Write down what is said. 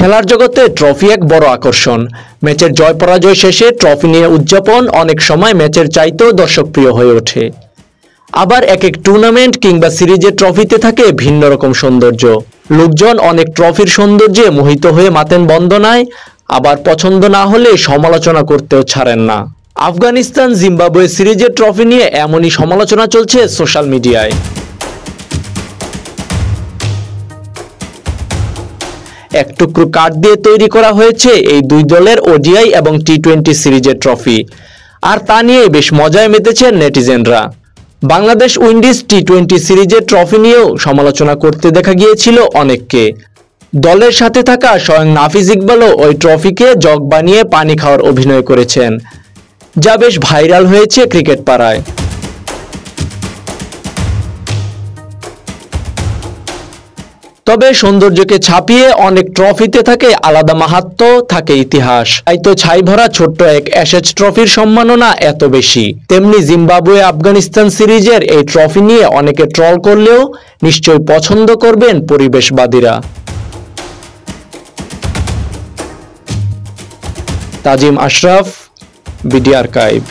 খেলার জগতে ট্রফি এক বড় আকর্ষণ। ম্যাচের জয় পরাজয় শেষে ট্রফি নিয়ে উদযাপন অনেক সময় ম্যাচের চাইতেও দর্শকপ্রিয় হয়ে ওঠে। আবার এক এক টুর্নামেন্ট কিংবা সিরিজের ট্রফিতে থাকে ভিন্ন রকম সৌন্দর্য। লোকজন অনেক ট্রফির সৌন্দর্যে মোহিত হয়ে মাতেন বন্দনায়, আবার পছন্দ না হলে সমালোচনা করতেও ছাড়েন না। আফগানিস্তান জিম্বাবুয়ে সিরিজের ট্রফি নিয়ে এমনই সমালোচনা চলছে সোশ্যাল মিডিয়ায়। এক টুকরো কাঠ দিয়ে তৈরি করা হয়েছে এই দুই দলের ওডিআই এবং টি-20 সিরিজের ট্রফি, আর তা নিয়ে বেশ মজায় মেতেছেন নেটিজেনরা। বাংলাদেশ উইন্ডিজ টি-20 সিরিজের ট্রফি নিয়েও সমালোচনা করতে দেখা গিয়েছিল অনেককে। দলের সাথে থাকা স্বয়ং নাফিজ ইকবালও ওই ট্রফিকে জগ বানিয়ে পানি খাওয়ার অভিনয় করেছেন, যা বেশ ভাইরাল হয়েছে ক্রিকেট পাড়ায়। তবে সৌন্দর্যকে ছাপিয়ে অনেক ট্রফিতে থাকে আলাদা মাহাত্ম্য, থাকে ইতিহাস। তাই তো ছাই ভরা ছোট্ট এক অ্যাশেজ ট্রফির সম্মাননা এত বেশি। তেমনি জিম্বাবুয়ে আফগানিস্তান সিরিজের এই ট্রফি নিয়ে অনেকে ট্রল করলেও নিশ্চয়ই পছন্দ করবেন পরিবেশবাদীরা। তাজিম আশরাফ, বিডি আর্কাইভ।